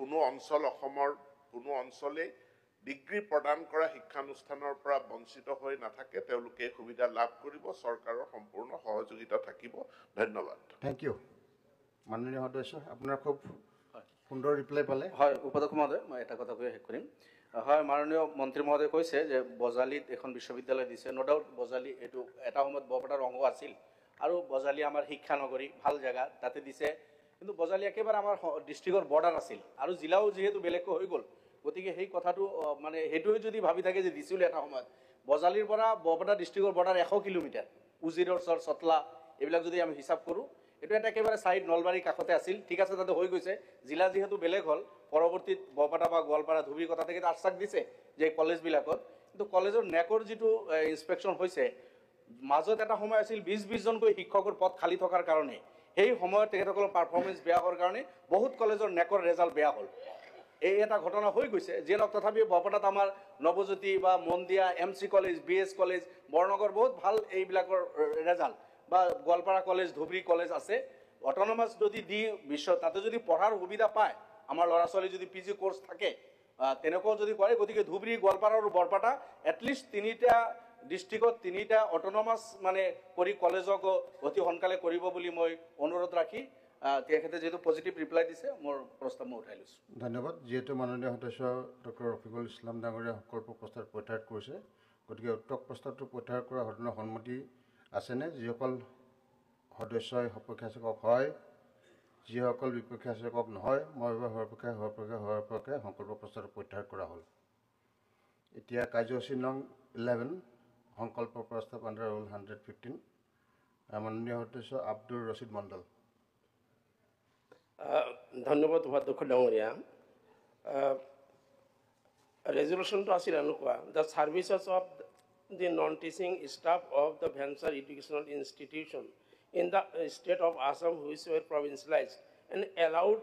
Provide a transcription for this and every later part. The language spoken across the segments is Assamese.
কোনো অঞ্চল অসমৰ কোনো অঞ্চলে ডিগ্ৰী প্ৰদান কৰা শিক্ষানুষ্ঠানৰ পৰা বঞ্চিত হৈ নাথাকে তেওঁলোকে সুবিধা লাভ কৰিব চৰকাৰৰ সম্পূৰ্ণ সহযোগিতা থাকিব ধন্যবাদ থ্যাংক ইউ মাননীয় সদস্য আপোনাৰ খুব সুন্দৰ ৰিপ্লাই পালে হয় উপাধ্যক্ষ মহোদয় মই এটা কথা কৈ শেষ কৰিম হয় মাননীয় মন্ত্ৰী মহোদয় কৈছে যে বজালিত এখন বিশ্ববিদ্যালয় দিছে নো ডাউট বজালি এটো এটা সময়ত বৰপেটাৰ অংগ আছিল আৰু বজালি আমাৰ শিক্ষা নগৰী ভাল জায়গা তাতে দিছে কিন্তু বজালি একেবাৰে আমাৰ ডিস্ট্ৰিক্টৰ বৰ্ডাৰ আছিল আৰু জিলাও যেহেতু বেলেগ হৈ গ'ল গতিকে সেই কথাটো মানে হেতুই যদি ভাবি থাকে যে দিছিল এটা সময়ত বজালিৰ পৰা বৰপেটা ডিস্ট্ৰিক্টৰ বৰ্ডাৰ 100 কিলোমিটাৰ উজিৰৰ সৰ সতলা এইবিলাক যদি আমি হিসাব কৰো এটো এটা একেবাৰে সাইড নলবাৰী কাষতে আছিল ঠিক আছে তাতে হৈ গৈছে জিলা যেহেতু বেলেগ হল পৰৱৰ্তী বৰপেটা বা গোৱালপাৰা ধুবুৰী কথা থেকে আশ্বাস দিছে যে কলেজ বিলাকত কিন্তু কলেজৰ নেকৰ যেটো ইনস্পেকশন হৈছে মাজত এটা সময় আছিল 20 জনকৈ শিক্ষকৰ পদ খালি থকাৰ কাৰণে এই সময়ত তেখেতসকলৰ পাৰফৰমেন্স বেয়া হোৱাৰ কাৰণে বহুত কলেজৰ নেকৰ ৰেজাল্ট বেয়া হল এই এটা ঘটনা হৈ গৈছে যেনক তথাপি বৰপেটাত আমাৰ নৱজ্যোতি বা Mandia MC college BS college Barnagar বহুত ভাল এইবিলাকৰ ৰেজাল্ট বা গোৱালপাৰা কলেজ ধুবুৰী কলেজ আছে অটোনমাস যদি দি বিশ্ব তাতে যদি পঢ়াৰ সুবিধা পায় আমাৰ ল'ৰা ছোৱালী যদি পিজি কোৰ্স থাকে তেনেকৈ যদি কৰে গতিকে ধুবুৰী গোৱালপাৰা আৰু বৰপেটা এটলিষ্ট তিনিটা ডিস্ট্ৰিক্টত তিনিটা অটোনমাস মানে কৰি কলেজক অতি সোনকালে কৰিব বুলি মই অনুৰোধ ৰাখি তেখেতে যেটো পজিটিভ ৰিপ্লাই দিছে মোৰ প্ৰস্তাৱ মই উঠাই লৈছো ধন্যবাদ যেহেতু মাননীয় সদস্য ডক্টৰ ৰফিকুল ইছলাম ডাঙৰীয়া সকলো প্ৰস্তাৱ প্ৰত্যাহাৰ কৰিছে গতিকে উক্ত প্ৰস্তাৱটো প্ৰত্যাহাৰ কৰা ঘটনাৰ সন্মতি আছেনে যিসকল সদস্যই সপক্ষে আছে কওক হয় যিসকল বিপক্ষে আছে কওক নহয় মই হোৱাৰ পক্ষে সংকল্প প্ৰস্তাৱ প্ৰত্যাহাৰ কৰা হ'ল এতিয়া কাৰ্যসূচী নং 11 সংকল্প প্ৰস্তাৱ আণ্ডাৰ ৰুল 115 মাননীয় সদস্য আব্দুৰ ৰছিদ মণ্ডল ধন্যবাদ উপাধ্যক্ষ ডাঙৰীয়া ৰেজুলেশ্যনটো আছিল এনেকুৱা the services of the non-teaching staff of the venture educational institution in the state of Assam which were provincialized and allowed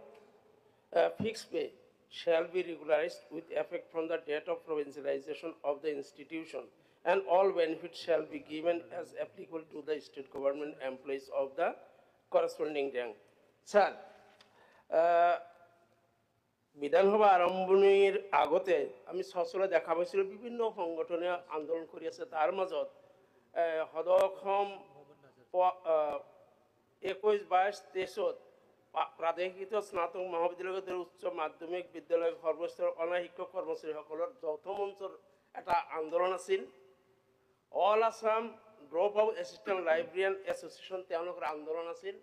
fixed pay shall be regularized with effect from the date of provincialization of the institution and all benefits shall be given as applicable to the state government employees of the corresponding rank. Sir, বিধানসভা আৰম্ভণিৰ আগতে আমি সচলে দেখা পাইছিলোঁ বিভিন্ন সংগঠনে আন্দোলন কৰি আছে তাৰ মাজত সদক্ষম 21, 22, 23 প্ৰাদেশিক স্নাতক মহাবিদ্যালয়ৰ উচ্চ মাধ্যমিক বিদ্যালয় সৰ্বস্তৰৰ অনাশিক্ষক কৰ্মচাৰীসকলৰ যৌথ মঞ্চৰ এটা আন্দোলন আছিল all Assam drop out assistant librarian association তেওঁলোকৰ আন্দোলন আছিল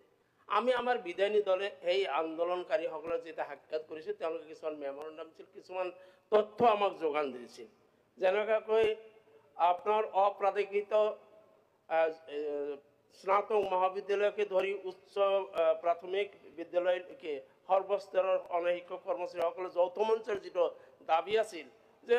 আমি আমাৰ বিধায়ী দলে এই আন্দোলনকাৰীসকলৰ যেটা সাক্ষাৎ কৰিছিল তেওঁলোকে কিছুমান মেমৰেণ্ডাম ছিল কিছুমান তথ্য আমাক যোগান দিছিল যেনেকৈ আপোনাৰ অপ্ৰাদেশিত স্নাতক মহাবিদ্যালয়কে ধৰি উচ্চ প্ৰাথমিক বিদ্যালয়কে সৰ্বস্তৰৰ অনাশিক্ষক কৰ্মচাৰীসকলৰ যৌথ মঞ্চৰ যেটো দাবী আছিল যে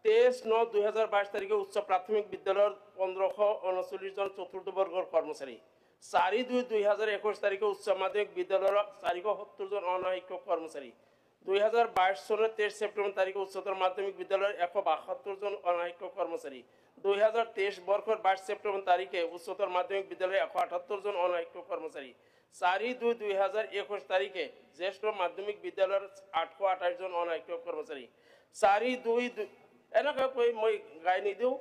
23/9/2022 তাৰিখে উচ্চ প্ৰাথমিক বিদ্যালয়ৰ 1539 জন চতুৰ্থ বৰ্গৰ কৰ্মচাৰী 4/2/2021 তাৰিখে উচ্চ মাধ্যমিক বিদ্যালয়ৰ 470 জন অনাশিক্ষক কৰ্মচাৰী 2022 চনৰ 23 ছেপ্টেম্বৰ তাৰিখে উচ্চতৰ মাধ্যমিক বিদ্যালয়ৰ 172 জন অনাশিক্ষক কৰ্মচাৰী 2023 বৰ্ষৰ 22 ছেপ্টেম্বৰ তাৰিখে উচ্চতৰ মাধ্যমিক বিদ্যালয়ৰ 178 জন অনাশিক্ষক কৰ্মচাৰী 4/2/2021 তাৰিখে জ্যেষ্ঠ মাধ্যমিক বিদ্যালয়ৰ 828 জন অনাশিক্ষক কৰ্মচাৰী 4/2 এনেকৈ মই গাই নিদিওঁ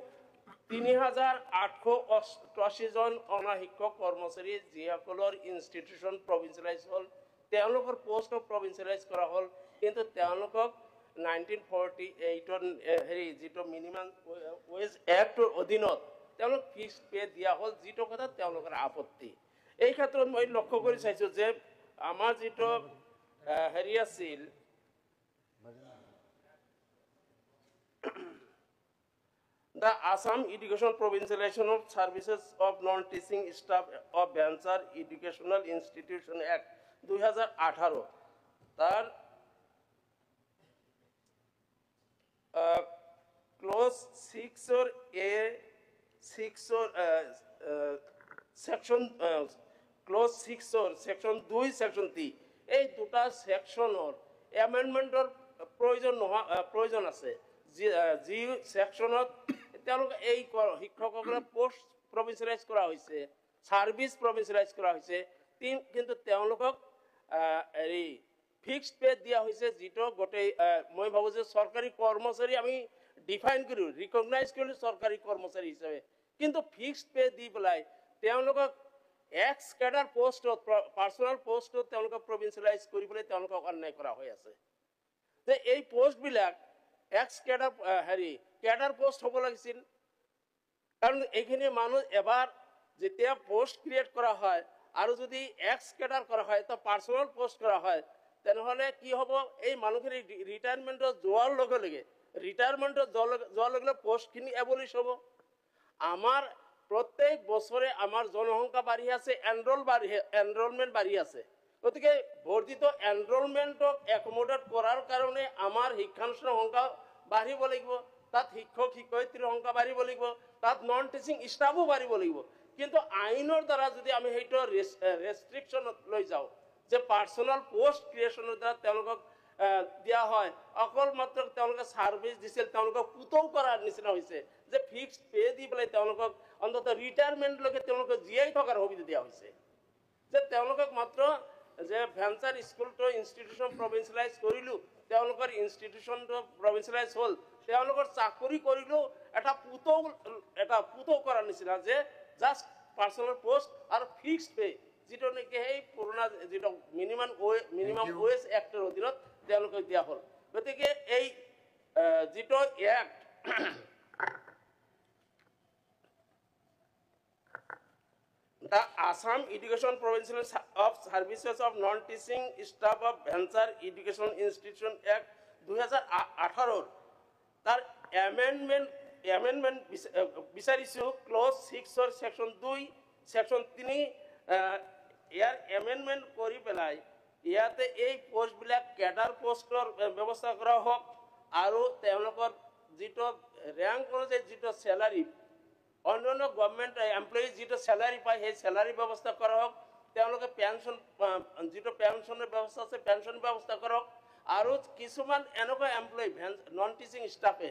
3888 জন অনাশিক্ষক কৰ্মচাৰী যিসকলৰ ইনষ্টিটিউচন প্ৰভিন্সিয়েলাইজ হ'ল তেওঁলোকৰ পোষ্ট প্ৰভিন্সিয়েলাইজ কৰা হ'ল কিন্তু তেওঁলোকক 1948 হেৰি যেটো মিনিমাম ৱেজ এক্টৰ অধীনত তেওঁলোক ফিক্সড পে দিয়া হ'ল যেটো কথা তেওঁলোকৰ আপত্তি এই ক্ষেত্ৰত মই লক্ষ্য কৰি চাইছো যে আমাৰ যেটো হেৰি আছিল The Assam Education Provincialization of Services of Non-Teaching Staff of Venture Educational Institution Act 2018 তার clause 6 or A 6 or section clause 6 or section 2 section 3 এই দুটা সেকশনৰ এমেন্ডমেন্টৰ প্ৰয়োজন আছে যি সেকশনত তেওঁলোক এই শিক্ষকসকলৰ পোষ্ট প্ৰভিন্সিয়েলাইজ কৰা হৈছে সাৰ্ভিস প্ৰভিন্সিয়েলাইজ কৰা হৈছে কিন্তু তেওঁলোকক হেৰি ফিক্সড পে দিয়া হৈছে, যিটো গোটেই মই ভাবোঁ যে চৰকাৰী কৰ্মচাৰী আমি ডিফাইন কৰিলোঁ, ৰিকগনাইজ কৰিলোঁ চৰকাৰী কৰ্মচাৰী হিচাপে, কিন্তু ফিক্সড পে দি পেলাই তেওঁলোকক এক্স কেডাৰ পোষ্টত পাৰ্চনেল পোষ্টত তেওঁলোকক প্ৰভিঞ্চিয়েলাইজ কৰিবলৈ তেওঁলোকক অন্যায় কৰা হৈ আছে। যে এই পোষ্টবিলাক এক্স কেডাৰ কেডাৰ পোষ্ট হ'ব লাগিছিল, কাৰণ এইখিনি মানুহ এবাৰ যেতিয়া পোষ্ট ক্ৰিয়েট কৰা হয় আৰু যদি এক্স কেডাৰ কৰা হয় তো পাৰ্চনেল পোষ্ট কৰা হয়, তেনেহ'লে কি হ'ব, এই মানুহখিনি ৰিটায়াৰমেণ্টত যোৱাৰ লগে লগে পোষ্টখিনি এবলিছ হ'ব। আমাৰ প্ৰত্যেক বছৰে আমাৰ জনসংখ্যা বাঢ়ি আছে, এনৰলমেণ্ট বাঢ়ি আছে। গতিকে বৰ্ধিত এনৰলমেণ্টক একমোডেট কৰাৰ কাৰণে আমাৰ শিক্ষানুষ্ঠানৰ সংখ্যা বাঢ়িব লাগিব, তাত শিক্ষক শিক্ষয়িত্ৰীৰ সংখ্যা বাঢ়িব লাগিব, তাত নন টিচিং ষ্টাফো বাঢ়িব লাগিব। কিন্তু আইনৰ দ্বাৰা যদি আমি সেইটো ৰেষ্ট্ৰিকশ্যনত লৈ যাওঁ যে পাৰ্চনেল পোষ্ট ক্ৰিয়েশ্যনৰ দ্বাৰা তেওঁলোকক দিয়া হয়, অকল মাত্ৰ তেওঁলোকে ছাৰ্ভিচ দিছিল, তেওঁলোকক পুতৌ কৰাৰ নিচিনা হৈছে, যে ফিক্সড পে দি পেলাই তেওঁলোকক অন্ততঃ ৰিটায়াৰমেণ্টলৈকে তেওঁলোকক জীয়াই থকাৰ সুবিধা দিয়া হৈছে। যে তেওঁলোকক মাত্ৰ যে ভেঞ্চাৰ স্কুলটো ইনষ্টিটিউশ্যন প্ৰভিঞ্চিয়েলাইজ কৰিলোঁ, তেওঁলোকৰ ইনষ্টিটিউশ্যনটো প্ৰভিঞ্চিয়েলাইজ হ'ল, তেওঁলোকৰ চাকৰি কৰিলেও এটা পুতৌ কৰাৰ নিচিনা, যে জাষ্ট পাৰ্চনেল পোষ্ট আৰু ফিক্সড পে, যিটো নেকি সেই পুৰণা যিটো মিনিমাম ৱেজ এক্টৰ অধীনত তেওঁলোকক দিয়া হ'ল। গতিকে এই যিটো act The Assam Education Provincial of Services of Non-Teaching Staff of Venture Education Institution Act 2018 তাৰ এমেণ্ডমেণ্ট বিচাৰিছোঁ ক্লজ 6 ছেকশ্যন 2 ছেকশ্যন 3 ইয়াৰ এমেণ্ডমেণ্ট কৰি পেলাই ইয়াতে এই পোষ্টবিলাক কেডাৰ পোষ্টৰ ব্যৱস্থা কৰা হওক, আৰু তেওঁলোকৰ যিটো ৰেংক অনুযায়ী যিটো চেলাৰী অন্যান্য গভৰ্ণমেণ্ট এমপ্লয়িজ যিটো চেলাৰী পায় সেই চেলাৰী ব্যৱস্থা কৰা হওক, তেওঁলোকে পেঞ্চন যিটো পেঞ্চনৰ ব্যৱস্থা আছে পেঞ্চন ব্যৱস্থা কৰক, আৰু কিছুমান এনেকুৱা এমপ্লয়ি নন টিচিং ষ্টাফে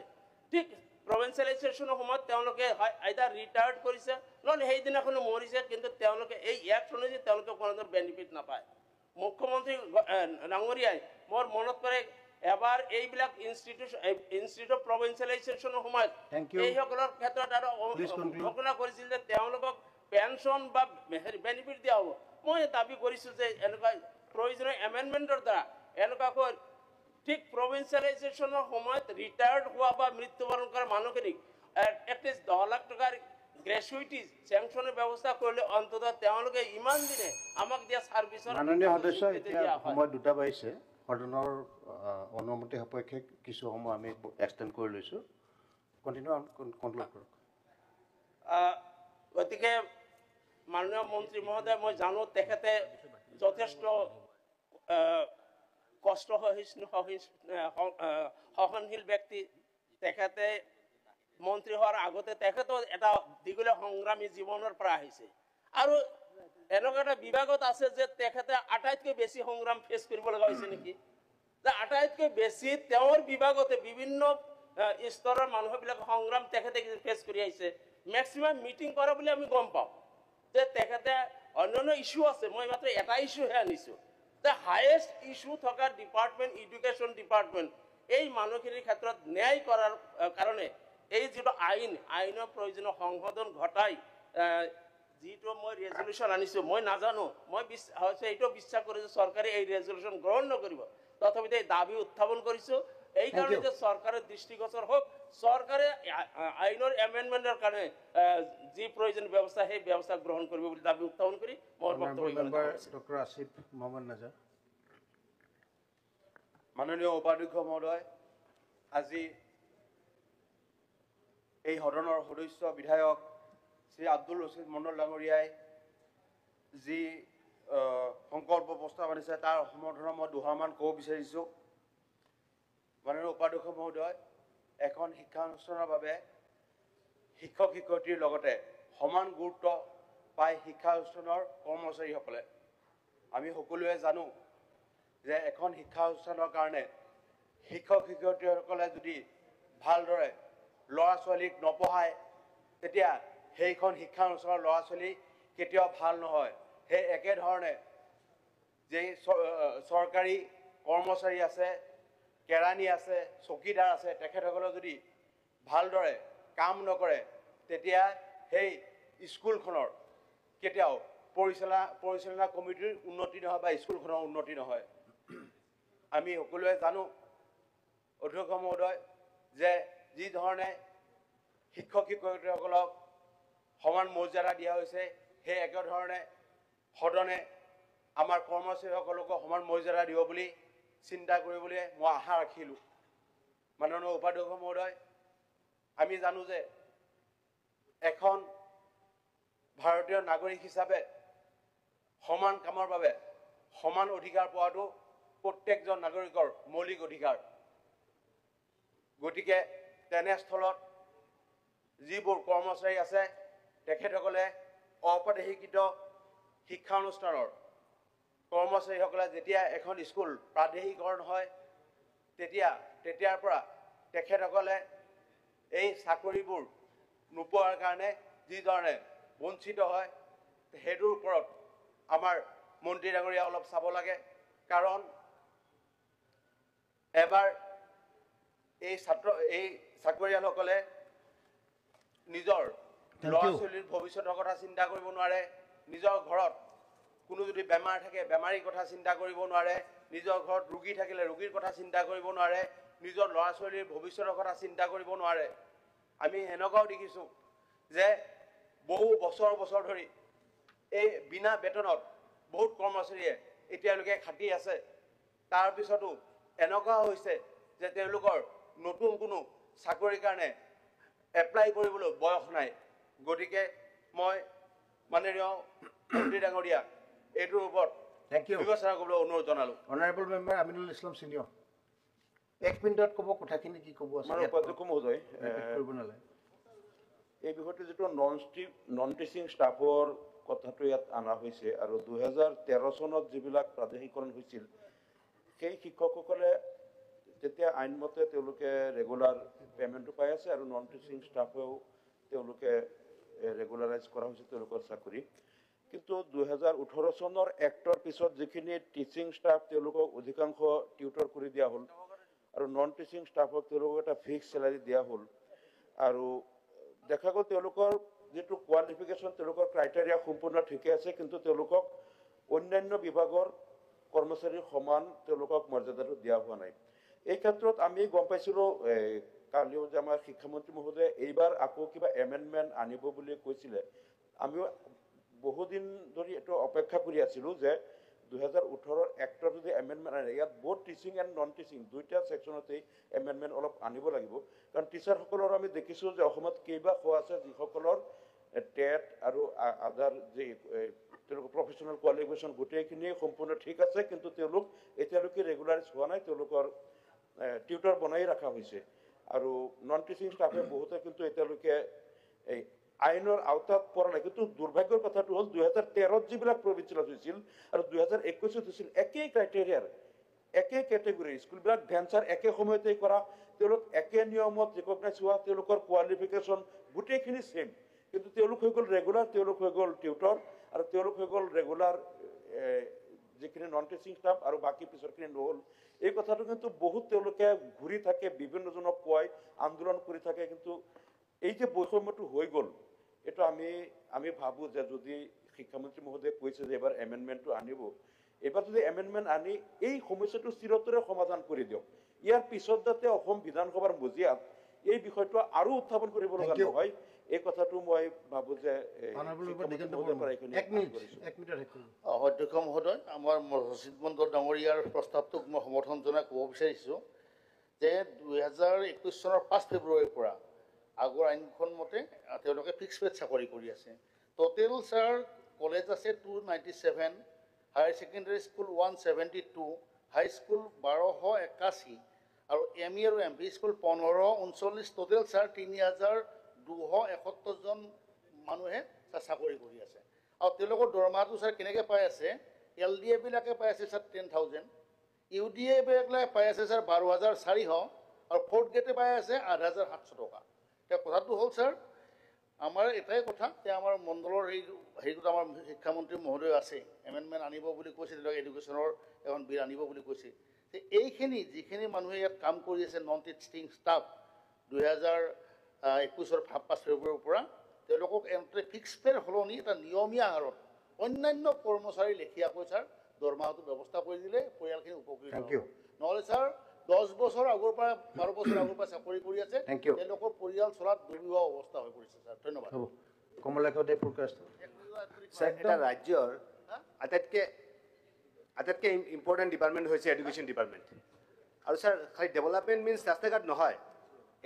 ঠিক প্ৰভিঞ্চিয়েলাইজেশ্যনৰ সময়ত তেওঁলোকে আইদাৰ ৰিটায়াৰ্ড কৰিছে নহ'লে সেইদিনাখনো মৰিছে, কিন্তু তেওঁলোকে এই এক্ট অনুযায়ী তেওঁলোকে কোনো ধৰণৰ বেনিফিট নাপায়। মুখ্যমন্ত্ৰী ডাঙৰীয়াই মোৰ মনত পৰে এবাৰ এইবিলাক ইনষ্টিটিউট প্ৰভিঞ্চিয়েলাইজেশ্যনৰ সময়ত এইসকলৰ ক্ষেত্ৰত আৰু ঘোষণা কৰিছিল যে তেওঁলোকক পেঞ্চন বা বেনিফিট দিয়া হ'ব। মই দাবী কৰিছোঁ যে এনেকুৱা প্ৰয়োজনীয় এমেণ্ডমেণ্টৰ দ্বাৰা এনেকুৱাকৈ ঠিক প্ৰভিঞ্চিয়েলাইজেশ্যনৰ সময়ত ৰিটায়াৰ্ড হোৱা বা মৃত্যুবৰণ কৰা মানুহখিনিক এটলিষ্ট 10 লাখ টকাৰ গ্ৰেচুইটিজ চেংচনৰ ব্যৱস্থা কৰিলে অন্ততঃ তেওঁলোকে ইমান দিনে আমাক দিয়া ছাৰ্ভিচৰ মাননীয় সদস্য, এতিয়া সময় 2টা বাজিছে, সদনৰ অনুমতি সাপেক্ষে কিছু সময় আমি এক্সটেণ্ড কৰি লৈছোঁ। কণ্টিনিউ কৰক। গতিকে মাননীয় মন্ত্ৰী মহোদয়, মই জানো তেখেতে যথেষ্ট কষ্ট সহনশীল ব্যক্তি। তেখেতে মন্ত্ৰী হোৱাৰ আগতে তেখেতো এটা দীঘলীয়া সংগ্ৰামী জীৱনৰ পৰা আহিছে, আৰু এনেকুৱা এটা বিভাগত আছে যে তেখেতে আটাইতকৈ বেছি সংগ্ৰাম ফেচ কৰিব লগা হৈছে নেকি, যে আটাইতকৈ বেছি তেওঁৰ বিভাগতে বিভিন্ন স্তৰৰ মানুহবিলাক সংগ্ৰাম তেখেতে ফেচ কৰি আহিছে। মেক্সিমাম মিটিং কৰা বুলি আমি গম পাওঁ যে তেখেতে অন্যান্য ইছ্যু আছে, মই মাত্ৰ এটা ইছ্যুহে আনিছোঁ, যে হায়েষ্ট ইছ্যু থকা ডিপাৰ্টমেণ্ট এডুকেশ্যন ডিপাৰ্টমেণ্ট, এই মানুহখিনিৰ ক্ষেত্ৰত ন্যায় কৰাৰ কাৰণে এই যিটো আইনৰ প্ৰয়োজনীয় সংশোধন ঘটাই যিটো মই ৰেজলিউশ্যন আনিছোঁ, মই নাজানো, মই এইটো বিশ্বাস কৰোঁ যে চৰকাৰে এই ৰেজলিউশ্যন গ্ৰহণ নকৰিব, তথাপিতো এই দাবী উত্থাপন কৰিছোঁ এই কাৰণে যে চৰকাৰৰ দৃষ্টিগোচৰ হওক, চৰকাৰে আইনৰ এমেণ্ডমেণ্টৰ কাৰণে যি প্ৰয়োজনীয় ব্যৱস্থা সেই ব্যৱস্থা গ্ৰহণ কৰিব বুলি দাবী উত্থাপন কৰি মোৰ বক্তব্য। ডক্টৰ আসিফ মহম্মদ নাজা। মাননীয় উপাধ্যক্ষ মহোদয়, আজি এই সদনৰ সদস্য বিধায়ক শ্ৰী আব্দুল ৰছিদ মণ্ডল ডাঙৰীয়াই যি সংকল্প প্ৰস্তাৱ আনিছে তাৰ সমৰ্থনত মই দুষাৰমান ক'ব বিচাৰিছোঁ। মাননীয় উপাধ্যক্ষ মহোদয়, এখন শিক্ষানুষ্ঠানৰ বাবে শিক্ষক শিক্ষয়িত্ৰীৰ লগতে সমান গুৰুত্ব পায় শিক্ষানুষ্ঠানৰ কৰ্মচাৰীসকলে। আমি সকলোৱে জানো যে এখন শিক্ষানুষ্ঠানৰ কাৰণে শিক্ষক শিক্ষয়িত্ৰীসকলে যদি ভালদৰে ল'ৰা ছোৱালীক নপঢ়ায় তেতিয়া সেইখন শিক্ষানুষ্ঠানৰ ল'ৰা ছোৱালী কেতিয়াও ভাল নহয়। সেই একেধৰণে যে চৰকাৰী কৰ্মচাৰী আছে, কেৰাণী আছে, চকীদাৰ আছে, তেখেতসকলে যদি ভালদৰে কাম নকৰে তেতিয়া সেই স্কুলখনৰ কেতিয়াও পৰিচালনা কমিটিৰ উন্নতি নহয় বা স্কুলখনৰ উন্নতি নহয়। আমি সকলোৱে জানো অধ্যক্ষ মহোদয় যে যি ধৰণে শিক্ষক শিক্ষয়িত্ৰীসকলক সমান মৰ্যাদা দিয়া হৈছে সেই একেধৰণে সদনে আমাৰ কৰ্মচাৰীসকলকো সমান মৰ্যাদা দিব বুলি চিন্তা কৰিবলৈ মই আশা ৰাখিলোঁ। মাননীয় উপাধ্যক্ষ মহোদয়, আমি জানো যে এখন ভাৰতীয় নাগৰিক হিচাপে সমান কামৰ বাবে সমান অধিকাৰ পোৱাটো প্ৰত্যেকজন নাগৰিকৰ মৌলিক অধিকাৰ। গতিকে তেনেস্থলত যিবোৰ কৰ্মচাৰী আছে তেখেতসকলে অপ্ৰাদেশিকৃত শিক্ষানুষ্ঠানৰ কৰ্মচাৰীসকলে যেতিয়া এখন স্কুল প্ৰাদেশিকৰণ হয় তেতিয়াৰ পৰা তেখেতসকলে এই চাকৰিবোৰ নোপোৱাৰ কাৰণে যিধৰণে বঞ্চিত হয় সেইটোৰ ওপৰত আমাৰ মন্ত্ৰী ডাঙৰীয়া অলপ চাব লাগে। কাৰণ এবাৰ এই চাকৰিয়ালসকলে নিজৰ ল'ৰা ছোৱালীৰ ভৱিষ্যতৰ কথা চিন্তা কৰিব নোৱাৰে, নিজৰ ঘৰত কোনো যদি বেমাৰ থাকে বেমাৰীৰ কথা চিন্তা কৰিব নোৱাৰে, নিজৰ ঘৰত ৰোগী থাকিলে ৰোগীৰ কথা চিন্তা কৰিব নোৱাৰে, নিজৰ ল'ৰা ছোৱালীৰ ভৱিষ্যতৰ কথা চিন্তা কৰিব নোৱাৰে। আমি এনেকুৱাও দেখিছোঁ যে বহু বছৰ ধৰি এই বিনা বেতনত বহুত কৰ্মচাৰীয়ে এতিয়ালৈকে খাটি আছে। তাৰপিছতো এনেকুৱা হৈছে যে তেওঁলোকৰ নতুন কোনো চাকৰিৰ কাৰণে এপ্লাই কৰিবলৈ বয়স নাই। গতিকে মই মাননীয় মন্ত্ৰী ডাঙৰীয়া এইটোৰ ওপৰত বিবেচনা কৰিবলৈ অনুৰোধ জনালোঁ। Honourable member Aminul Islam senior 1 মিনিটত ক'ব কথাখিনি কি ক'ব আছে উপাধ্যক্ষ মহোদয়, কৰিব নালাগে। এই বিষয়টো যিটো নন টিচিং ষ্টাফৰ কথাটো ইয়াত অনা হৈছে আৰু 2013 চনত যিবিলাক প্ৰাদেশিকৰণ হৈছিল সেই শিক্ষকসকলে তেতিয়া আইনমতে তেওঁলোকে ৰেগুলাৰ পে'মেণ্টটো পাই আছে আৰু নন টিচিং ষ্টাফেও তেওঁলোকে ৰেগুলাৰাইজ কৰা হৈছে তেওঁলোকৰ চাকৰি। কিন্তু 2018 চনৰ এক্টৰ পিছত যিখিনি টিচিং ষ্টাফ তেওঁলোকক অধিকাংশ টিউটৰ কৰি দিয়া হ'ল আৰু নন টিচিং ষ্টাফক তেওঁলোকক এটা ফিক্স চেলাৰী দিয়া হ'ল আৰু দেখা গ'ল তেওঁলোকৰ যিটো কোৱালিফিকেশ্যন তেওঁলোকৰ ক্ৰাইটেৰিয়া সম্পূৰ্ণ ঠিকে আছে, কিন্তু তেওঁলোকক অন্যান্য বিভাগৰ কৰ্মচাৰীৰ সমান তেওঁলোকক মৰ্যাদাটো দিয়া হোৱা নাই। এই ক্ষেত্ৰত আমি গম পাইছিলোঁ কালিও যে আমাৰ শিক্ষামন্ত্ৰী মহোদয়ে এইবাৰ আকৌ কিবা এমেণ্ডমেণ্ট আনিব বুলি কৈছিলে। আমিও বহুদিন ধৰি এইটো অপেক্ষা কৰি আছিলোঁ যে 2018 এক্টৰ যদি এমেণ্ডমেণ্ট আনে ইয়াত বহুত টিচিং এণ্ড নন টিচিং দুইটা ছেকশ্যনতেই এমেণ্ডমেণ্ট অলপ আনিব লাগিব। কাৰণ টিচাৰসকলৰ আমি দেখিছোঁ যে অসমত কেইবাশ আছে যিসকলৰ টেট আৰু আদাৰ যি তেওঁলোকৰ প্ৰফেচনেল কোৱালিফিকেশ্যন গোটেইখিনিয়ে সম্পূৰ্ণ ঠিক আছে, কিন্তু তেওঁলোক এতিয়ালৈকে ৰেগুলাৰাইজ হোৱা নাই, তেওঁলোকৰ টিউটৰ বনাই ৰখা হৈছে। আৰু নন টিচিং ষ্টাফে বহুতে কিন্তু এতিয়ালৈকে এই আইনৰ আওতাত পৰা নাই। কিন্তু দুৰ্ভাগ্যৰ কথাটো হ'ল 2013 যিবিলাক প্ৰভিঞ্চিয়েল হৈছিল আৰু 2021 হৈছিল একেই ক্ৰাইটেৰিয়াৰ একে কেটেগৰীৰ স্কুলবিলাক ভেঞ্চাৰ একে সময়তেই কৰা, তেওঁলোক একে নিয়মত ৰিকগনাইজ হোৱা, তেওঁলোকৰ কোৱালিফিকেশ্যন গোটেইখিনি ছেইম, কিন্তু তেওঁলোক হৈ গ'ল ৰেগুলাৰ, তেওঁলোক হৈ গ'ল টিউটৰ আৰু তেওঁলোক হৈ গ'ল ৰেগুলাৰ যিখিনি নন টিচিং ষ্টাফ আৰু বাকী পিছৰখিনি নহ'ল। এই কথাটো কিন্তু বহুত তেওঁলোকে ঘূৰি থাকে, বিভিন্নজনক কয়, আন্দোলন কৰি থাকে, কিন্তু এই যে বৈষম্যটো হৈ গ'ল এইটো আমি ভাবোঁ যে যদি শিক্ষামন্ত্ৰী মহোদয়ে কৈছে যে এবাৰ এমেণ্ডমেণ্টটো আনিব, এবাৰ যদি এমেণ্ডমেণ্ট আনি এই সমস্যাটো চিৰতৰে সমাধান কৰি দিয়ক। ইয়াৰ পিছত যাতে অসম বিধানসভাৰ মজিয়াত এই বিষয়টো আৰু উত্থাপন কৰিব লগা নহয়, এই কথাটো মই ভাবোঁ যে অধ্যক্ষ মহোদয়, আমাৰ সচিব মণ্ডল ডাঙৰীয়াৰ প্ৰস্তাৱটোক মই সমৰ্থন জনাই ক'ব বিচাৰিছোঁ যে 2021 চনৰ 5 ফেব্ৰুৱাৰীৰ পৰা আগৰ আইনখন মতে তেওঁলোকে ফিক্স পেড চাকৰি কৰি আছে। টোটেল ছাৰ কলেজ আছে 297, হায়াৰ ছেকেণ্ডেৰী স্কুল 172, হাইস্কুল 1281 আৰু এম ই আৰু M V school 1539, total sir 3271জন মানুহে চাকৰি কৰি আছে। আৰু তেওঁলোকৰ দৰমহাটো ছাৰ কেনেকৈ পাই আছে, এল ডি এবিলাকে পাই আছে ছাৰ 10,000, ইউ ডি এবিলাকে পাই আছে ছাৰ 12,400 আৰু ফ'ৰ্থ গ্ৰেডে পাই আছে 8,700 টকা। এতিয়া কথাটো হ'ল ছাৰ আমাৰ এটাই কথা যে আমাৰ মণ্ডলৰ হেৰিটোত আমাৰ শিক্ষামন্ত্ৰী মহোদয় আছে, এমেণ্ডমেণ্ট আনিব বুলি কৈছে, ধৰক এডুকেশ্যনৰ এখন বিল আনিব বুলি কৈছে। যে এইখিনি যিখিনি মানুহে ইয়াত কাম কৰি আছে নন টিচিং ষ্টাফ 2021 5 ফেব্ৰুৱাৰীৰ পৰা তেওঁলোকক এণ্ট্ৰি ফিক্স পেৰ সলনি এটা নিয়মীয়া হাৰত অন্যান্য কৰ্মচাৰী লেখীয়াকৈ ছাৰ দৰমহাটো ব্যৱস্থা কৰি দিলে পৰিয়ালখিনি উপকৃত হ'ব। নহ'লে ছাৰ 10 বছৰ আগৰ পৰা 12 বছৰ আগৰ পৰা চাকৰি কৰি আছে, তেওঁলোকৰ পৰিয়াল চলাত দুৰ্বিহ অৱস্থা হৈ পৰিছে ছাৰ। ধন্যবাদ। কমলাক্ষদেৱ প্ৰকাশ এটা ৰাজ্যৰ আটাইতকৈ ইম্পৰ্টেণ্ট ডিপাৰ্টমেণ্ট হৈছে এডুকেশ্যন ডিপাৰ্টমেণ্ট। আৰু ছাৰ খালি ডেভেলপমেণ্ট মিনছ ৰাস্তা ঘাট নহয়,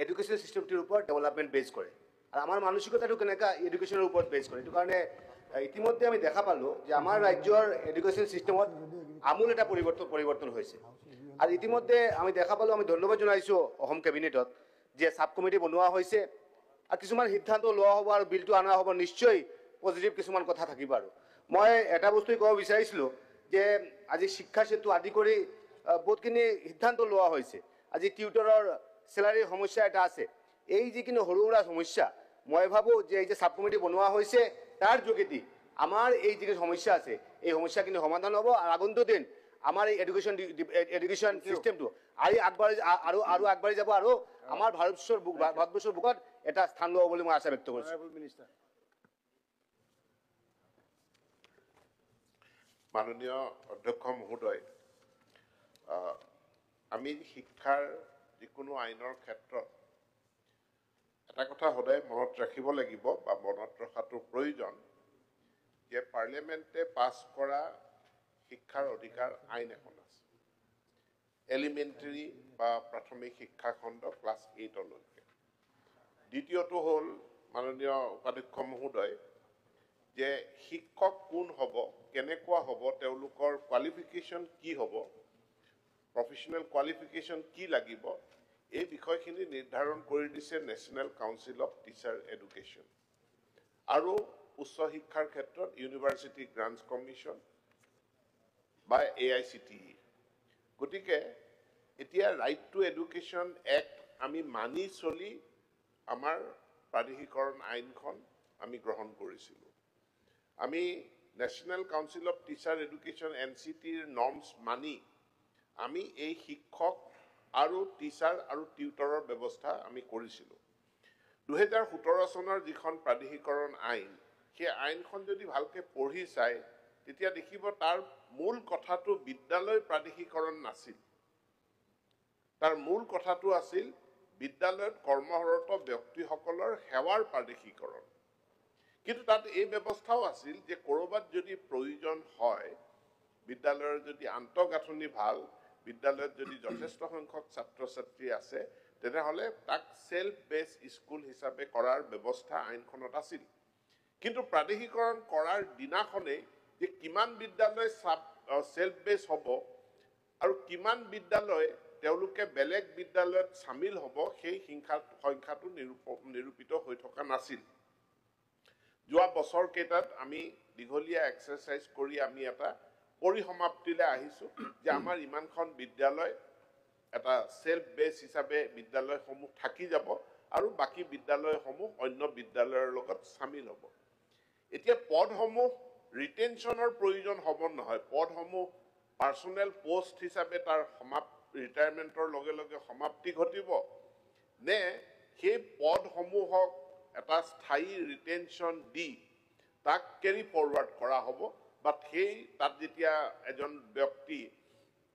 এডুকেশ্যন ছিষ্টেমটোৰ ওপৰত ডেভেলপমেণ্ট বেছ কৰে। আৰু আমাৰ মানসিকতাটো কেনেকুৱা এডুকেশ্যনৰ ওপৰত বেছ কৰে। এইটো কাৰণে ইতিমধ্যে আমি দেখা পালোঁ যে আমাৰ ৰাজ্যৰ এডুকেশ্যন ছিষ্টেমত আমূল এটা পৰিৱৰ্তন হৈছে। আৰু ইতিমধ্যে আমি দেখা পালোঁ, আমি ধন্যবাদ জনাইছোঁ অসম কেবিনেটত যে ছাব কমিটি বনোৱা হৈছে আৰু কিছুমান সিদ্ধান্ত লোৱা হ'ব আৰু বিলটো অনা হ'ব। নিশ্চয় পজিটিভ কিছুমান কথা থাকিব। আৰু মই এটা বস্তুই ক'ব বিচাৰিছিলোঁ যে আজি শিক্ষা সেতু আদি কৰি বহুতখিনি সিদ্ধান্ত লোৱা হৈছে। আজি টিউটৰৰ চেলাৰীৰ সমস্যা এটা আছে। এই যিখিনি সৰু সুৰা সমস্যা মই ভাবোঁ যে এই যে ছাব কমিটি বনোৱা হৈছে তাৰ যোগেদি আমাৰ এই যিখিনি সমস্যা আছে এই সমস্যাখিনি সমাধান হ'ব। আৰু আগন্তুক দিন আমাৰ এই এডুকেশ্যন ছিষ্টেমটো আৰু আগবাঢ়ি যাব আৰু আমাৰ ভাৰতবৰ্ষৰ বুকত এটা স্থান ল'ব বুলি মই আশা ব্যক্ত কৰিছোঁ। মাননীয় অধ্যক্ষ মহোদয়, আমি শিক্ষাৰ যিকোনো আইনৰ ক্ষেত্ৰত এটা কথা সদায় মনত ৰাখিব লাগিব বা মনত ৰখাটো প্ৰয়োজন যে পাৰ্লিয়ামেণ্টে পাছ কৰা শিক্ষাৰ অধিকাৰ আইন এখন আছে, এলিমেণ্টেৰী বা প্ৰাথমিক শিক্ষাখণ্ড ক্লাছ 8লৈকে। দ্বিতীয়টো হ'ল মাননীয় উপাধ্যক্ষ মহোদয় যে শিক্ষক কোন হ'ব, কেনেকুৱা হ'ব, তেওঁলোকৰ কোৱালিফিকেশ্যন কি হ'ব, প্ৰফেশ্যনেল কোৱালিফিকেশ্যন কি লাগিব, এই বিষয়খিনি নিৰ্ধাৰণ কৰি দিছে national council of teacher education আৰু উচ্চ শিক্ষাৰ ক্ষেত্ৰত ইউনিভাৰ্চিটি গ্ৰাণ্টছ কমিশ্যন বা AICTE। গতিকে এতিয়া ৰাইট টু এডুকেশ্যন এক্ট আমি মানি চলি আমাৰ প্ৰাধিকৰণ আইনখন আমি গ্ৰহণ কৰিছিলোঁ। আমি national council of teacher education NCTৰ নৰ্মছ মানি আমি এই শিক্ষক আৰু টিচাৰ আৰু টিউটৰৰ ব্যৱস্থা আমি কৰিছিলোঁ। 2017 চনৰ যিখন প্ৰাধিকৰণ আইন, সেই আইনখন যদি ভালকৈ পঢ়ি চায় তেতিয়া দেখিব তাৰ মূল কথাটো বিদ্যালয় প্ৰাধিকৰণ নাছিল। তাৰ মূল কথাটো আছিল বিদ্যালয়ত কৰ্মৰত ব্যক্তিসকলৰ সেৱাৰ প্ৰাধিকৰণ। কিন্তু তাত এই ব্যৱস্থাও আছিল যে ক'ৰবাত যদি প্ৰয়োজন হয়, বিদ্যালয়ৰ যদি আন্তঃগাঁথনি ভাল, বিদ্যালয়ত যদি যথেষ্ট সংখ্যক ছাত্ৰ ছাত্ৰী আছে, তেনেহ'লে তাক ছেল্ফ বেছ স্কুল হিচাপে কৰাৰ ব্যৱস্থা আইনখনত আছিল। কিন্তু প্ৰাধিকৰণ কৰাৰ দিনাখনেই যে কিমান বিদ্যালয় ছেল্ফ বেছ হ'ব আৰু কিমান বিদ্যালয় তেওঁলোকে বেলেগ বিদ্যালয়ত চামিল হ'ব, সেই সংখ্যাটো নিৰূপিত হৈ থকা নাছিল। যোৱা বছৰকেইটাত আমি দীঘলীয়া এক্সাৰচাইজ কৰি আমি এটা পৰিসমাপ্তিলৈ আহিছোঁ যে আমাৰ ইমানখন বিদ্যালয় এটা ছেল্ফ বেছ হিচাপে বিদ্যালয়সমূহ থাকি যাব আৰু বাকী বিদ্যালয়সমূহ অন্য বিদ্যালয়ৰ লগত চামিল হ'ব। এতিয়া পদসমূহ ৰিটেনশ্যনৰ প্ৰয়োজন হ'ব নহয়, পদসমূহ পাৰ্চনেল পোষ্ট হিচাপে তাৰ ৰিটায়াৰমেণ্টৰ লগে লগে সমাপ্তি ঘটিব নে সেই পদসমূহক এটা স্থায়ী ৰিটেনশ্যন দি তাক কেৰি ফৰৱাৰ্ড কৰা হ'ব, বা সেই তাত যেতিয়া এজন ব্যক্তি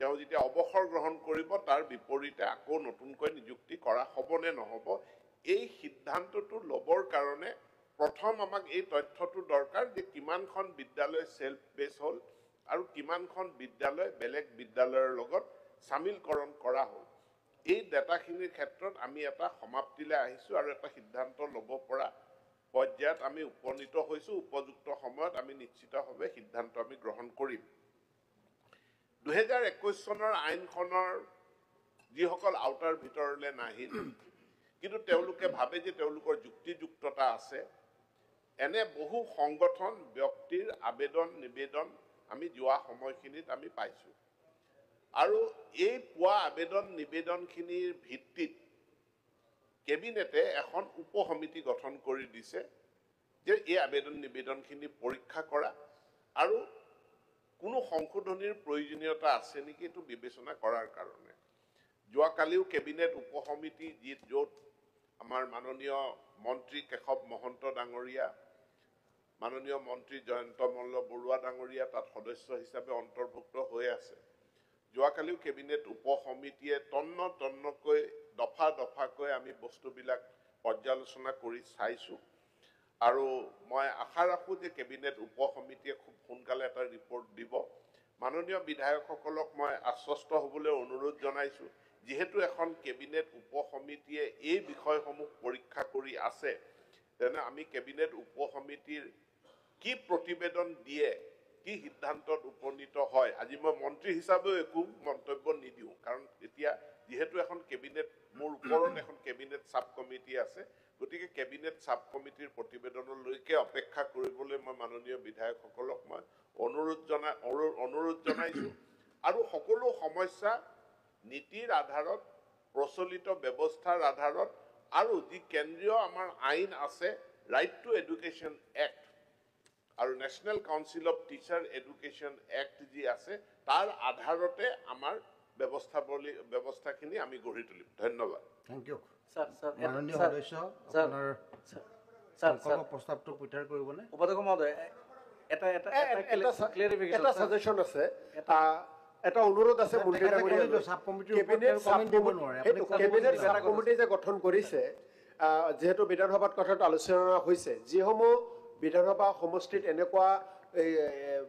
তেওঁ যেতিয়া অৱসৰ গ্ৰহণ কৰিব তাৰ বিপৰীতে আকৌ নতুনকৈ নিযুক্তি কৰা হ'বনে নহ'ব, এই সিদ্ধান্তটো ল'বৰ কাৰণে প্ৰথম আমাক এই তথ্যটো দৰকাৰ যে কিমানখন বিদ্যালয় ছেল্ফ বেছ হ'ল আৰু কিমানখন বিদ্যালয় বেলেগ বিদ্যালয়ৰ লগত চামিলকৰণ কৰা হ'ল। এই ডাটাখিনিৰ ক্ষেত্ৰত আমি এটা সমাপ্তিলৈ আহিছোঁ আৰু এটা সিদ্ধান্ত ল'ব পৰা পৰ্যায়ত আমি উপনীত হৈছোঁ। উপযুক্ত সময়ত আমি নিশ্চিতভাৱে সিদ্ধান্ত আমি গ্ৰহণ কৰিম। 2021 চনৰ আইনখনৰ যিসকল আওতাৰ ভিতৰলৈ নাহিল, কিন্তু তেওঁলোকে ভাবে যে তেওঁলোকৰ যুক্তিযুক্ততা আছে, এনে বহু সংগঠন ব্যক্তিৰ আবেদন নিবেদন আমি যোৱা সময়খিনিত আমি পাইছোঁ। আৰু এই পোৱা আবেদন নিবেদনখিনিৰ ভিত্তিত কেবিনেটে এখন উপসমিতি গঠন কৰি দিছে যে এই নিবেদনখিনি পৰীক্ষা কৰা আৰু কোনো সংশোধনীৰ প্ৰয়োজনীয়তা আছে নেকি এইটো বিবেচনা কৰাৰ কাৰণে যোৱাকালিও কেবিনেট উপসমিতি য'ত আমাৰ মাননীয় মন্ত্ৰী কেশৱ মহন্ত ডাঙৰীয়া মাননীয় মন্ত্ৰী জয়ন্ত মল্ল বৰুৱা ডাঙৰীয়া তাত সদস্য হিচাপে অন্তৰ্ভুক্ত হৈ আছে যোৱাকালিও কেবিনেট উপসমিতিয়ে তন্নকৈ দফাকৈ আমি বস্তুবিলাক পৰ্যালোচনা কৰি চাইছোঁ আৰু মই আশা ৰাখোঁ যে কেবিনেট উপসমিতিয়ে খুব সোনকালে এটা ৰিপৰ্ট দিব মাননীয় বিধায়কসকলক মই আশ্বস্ত হ'বলৈ অনুৰোধ জনাইছোঁ যিহেতু এখন কেবিনেট উপসমিতিয়ে এই বিষয়সমূহ পৰীক্ষা কৰি আছে তেনে আমি কেবিনেট উপসমিতিৰ কি প্ৰতিবেদন দিয়ে কি সিদ্ধান্তত উপনীত হয় আজি মই মন্ত্ৰী হিচাপেও একো মন্তব্য নিদিওঁ কাৰণ এতিয়া যেহেতু এখন কেবিনেট মোৰ ওপৰত এখন কেবিনেট সাব কমিটি আছে গতিকে কেবিনেট সাব কমিটিৰ প্ৰতিবেদনলৈকে অপেক্ষা কৰিবলৈ মই মাননীয় বিধায়কসকলক মই অনুৰোধ জনাইছোঁ আৰু সকলো সমস্যা নীতিৰ আধাৰত প্ৰচলিত ব্যৱস্থাৰ আধাৰত আৰু যি কেন্দ্ৰীয় আমাৰ আইন আছে ৰাইট টু এডুকেশ্যন এক্ট আৰু national council of teacher education act যি আছে তাৰ আধাৰতে আমাৰ ব্যৱস্থাখিনি আমি গঢ়ি তুলিম ধন্যবাদ থেংক ইউ স্যাৰ স্যাৰ মাননীয় সদস্য আপোনাৰ সংকল্প প্ৰস্তাৱটো প্ৰত্যাহাৰ কৰিবনে উপাধ্যক্ষ মহোদয় এটা ক্লিয়াৰিফিকেশ্যন এটা সাজেশন আছে এটা অনুৰোধ আছে মন্ত্ৰী ডাঙৰীয়া সাব কমিটিৰ কেবিনেট কমেণ্ট দিব নোৱাৰে কেবিনেট সাব কমিটি যে গঠন কৰিছে যেহেতু বিধানসভাত কথাটো আলোচনা হৈছে যিসমূহ বিধানসভা সমষ্টিত এনেকুৱা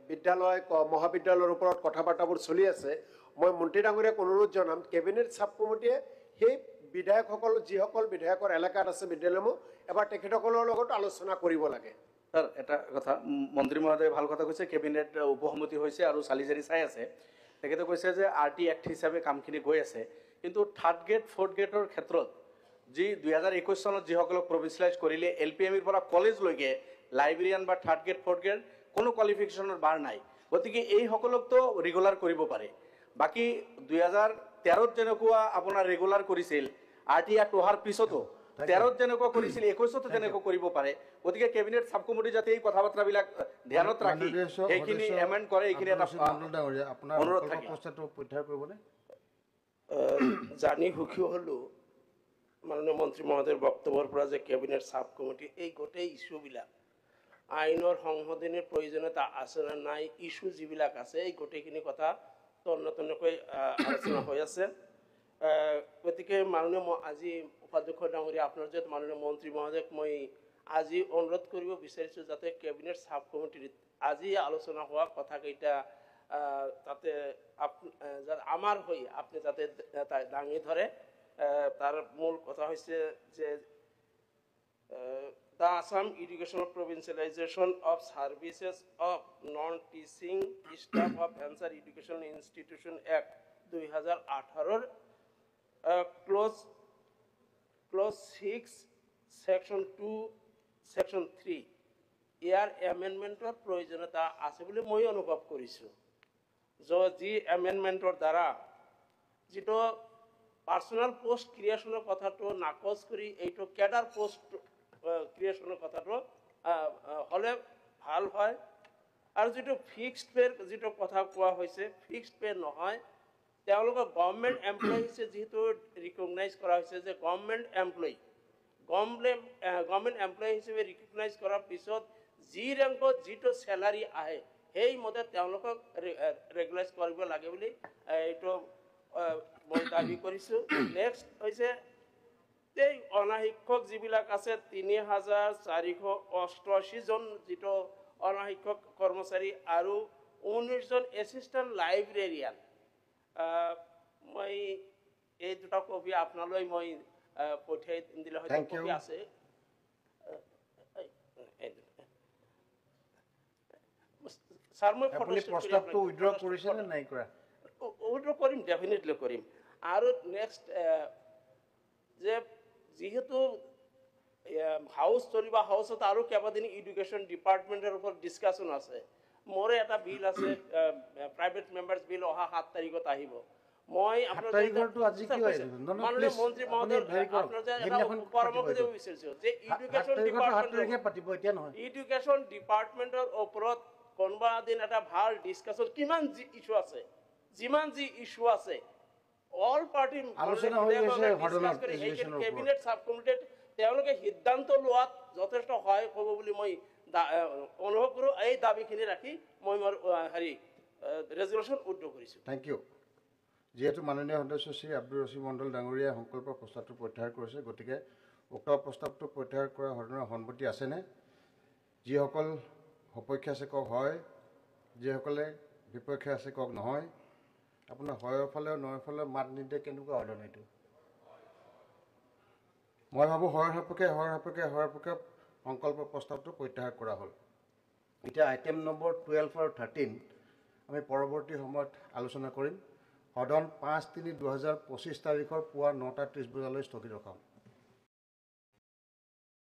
বিদ্যালয় মহাবিদ্যালয়ৰ ওপৰত কথা বাৰ্তাবোৰ চলি আছে মই মন্ত্ৰী ডাঙৰীয়াক অনুৰোধ জনাম কেবিনেট সাব কমিটিয়ে সেই বিধায়কসকল যিসকল বিধায়কৰ এলেকাত আছে বিদ্যালয়সমূহ এবাৰ তেখেতসকলৰ লগত আলোচনা কৰিব লাগে স্যাৰ এটা কথা মন্ত্ৰী মহোদয়ে ভাল কথা কৈছে কেবিনেট উপসমিতি হৈছে আৰু চালিজাৰি চাই আছে তেখেতে কৈছে যে RT এক্ট হিচাপে কামখিনি গৈ আছে কিন্তু থাৰ্ড গ্ৰেড ফ'ৰ্থ গ্ৰেডৰ ক্ষেত্ৰত যি 2021 চনত যিসকলক প্ৰভিঞ্চিয়েলাইজ কৰিলে LPMৰ পৰা কলেজলৈকে লাইব্ৰেৰিয়ান বা থাৰ্ড গ্ৰেড ফ'ৰ্থ গ্ৰেড কোনো কোৱালিফিকেশ্যনৰ বাৰ নাই গতিকে এইসকলকতো ৰেগুলাৰ কৰিব পাৰে বাকী 2013ত যেনেকুৱা আপোনাৰ ৰেগুলাৰ কৰিছিল RT এক্ট অহাৰ পিছতো 13ত যেনেকুৱা কৰিছিল 21তো যেনেকুৱা কৰিব পাৰে গতিকে কেবিনেট সাব কমিটি যাতে এই কথা বাৰ্তাবিলাক ধ্যানত ৰাখি এইখিনি এমেণ্ড কৰে এইখিনি এটা আপোনাৰ সংকল্প প্ৰস্তাৱটো প্ৰত্যাহাৰ কৰিবনে জানি সুখী হ'লো মাননীয় মন্ত্ৰী মহোদয়ৰ বক্তব্যৰ পৰা যে কেবিনেট সাব কমিটি এই গোটেই ইস্যুবিলাক আইনৰ সংশোধনীৰ প্ৰয়োজনীয়তা আছে নে নাই ইস্যু যিবিলাক আছে এই গোটেইখিনি কথা তন্নকৈ আলোচনা হৈ আছে গতিকে মাননীয় আজি উপাধ্যক্ষ ডাঙৰীয়া আপোনাৰ যে মাননীয় মন্ত্ৰী মহোদয়ক মই আজি অনুৰোধ কৰিব বিচাৰিছোঁ যাতে কেবিনেট সাব কমিটিৰ আজি আলোচনা হোৱা কথাকেইটা তাতে আমাৰ হৈ আপুনি যাতে দাঙি ধৰে তাৰ মূল কথা হৈছে যে The Assam Educational Provincialization of Services of Non-Teaching Staff of Answer Education Institution Act 2018 clause 6 section 2 section 3 ইয়াৰ এমেণ্ডমেণ্টৰ প্ৰয়োজনীয়তা আছে বুলি মই অনুভৱ কৰিছোঁ যি এমেণ্ডমেণ্টৰ দ্বাৰা যিটো পাৰ্চনেল পোষ্ট ক্ৰিয়েশ্যনৰ কথাটো নাকচ কৰি এইটো কেডাৰ পোষ্ট ক্ৰিয়েশ্যনৰ কথাটো হ'লে ভাল হয় আৰু যিটো ফিক্সড পেৰ যিটো কথা কোৱা হৈছে ফিক্সড পে নহয় তেওঁলোকৰ গভৰ্ণমেণ্ট এমপ্লয়ী হিচাপে যিহেতু ৰিকগনাইজ কৰা হৈছে যে গভৰ্ণমেণ্ট এমপ্লয়ী হিচাপে ৰিকগনাইজ কৰাৰ পিছত যি ৰেংকত যিটো চেলাৰী আহে সেইমতে তেওঁলোকক ৰেগুলাইজ কৰিব লাগে বুলি এইটো মই দাবী কৰিছোঁ নেক্সট হৈছে এই অনাশিক্ষক যিবিলাক আছে 3488 জন যিটো অনাশিক্ষক কৰ্মচাৰী আৰু 19 জন এছিষ্টেণ্ট লাইব্ৰেৰিয়ান মই এই দুটা কপি আপোনালৈ মই পঠিয়াই দিলে হয়তো কপি আছে স্যাৰ মই প্ৰস্তাৱটো উইথড্ৰ কৰিছে নে নাই কৰা উইথড্ৰ কৰিম ডেফিনেটলি কৰিম আৰু নেক্সট যে যেহেতু হাউস চলিব হাউসত আৰু কেইবাদিন এডুকেশ্যন ডিপাৰ্টমেণ্টৰ ওপৰত ডিছকাশ্যন আছে মোৰে এটা বিল আছে প্ৰাইভেট মেম্বাৰ্ছ বিল অহা 7 তাৰিখত আহিব মই 7 তাৰিখৰটো আজি কি হয়? মাননীয় মন্ত্ৰী মহোদয় আপোনাৰ যে এটা পৰামৰ্শ দিব বিচাৰিছো যে এডুকেশ্যন 7 ডিপাৰ্টমেণ্ট তাৰিখে পাতিব, এতিয়া নহয়। এডুকেশ্যন ডিপাৰ্টমেণ্টৰ ওপৰত কোনোবা দিন এটা ভাল ডিছকাশ্যন কিমান যি ইছ্যু আছে, যিমান যি ইছ্যু আছে অল পাৰ্টি আলোচনা হৈ আছে সদনত এডুকেশ্যনৰ ওপৰত। কেবিনেট সাব কমিটিত তেওঁলোকে সিদ্ধান্ত লোৱাত যথেষ্ট সহায় হ'ব বুলি মই অনুভৱ কৰোঁ। এই দাবীখিনি ৰাখি মই মোৰ ৰেজুলেশ্যন উদ্ধ কৰিছোঁ। Thank you. যিহেতু মাননীয় সদস্য শ্ৰী আব্দুল ৰছিদ মণ্ডল ডাঙৰীয়াই সংকল্প প্ৰস্তাৱটো প্ৰত্যাহাৰ কৰিছে, গতিকে উক্ত প্ৰস্তাৱটো প্ৰত্যাহাৰ কৰা সদনৰ সন্মতি আছেনে? যিসকল সপক্ষে আছে কওক হয়, যিসকলে বিপক্ষে আছে কওক নহয়। আপোনাৰ হয়ৰ ফালেও নয়ৰ ফালেও মাত নিদিয়ে, কেনেকুৱা সদন এইটো? মই ভাবোঁ হয়ৰ সপক্ষে সংকল্প প্ৰস্তাৱটো প্ৰত্যাহাৰ কৰা হ'ল। এতিয়া আইটেম নম্বৰ 12 আৰু 13 আমি পৰৱৰ্তী সময়ত আলোচনা কৰিম। সদন 5-3-2025 তাৰিখৰ পুৱা 9:30 বজালৈ স্থগিত ৰখাম।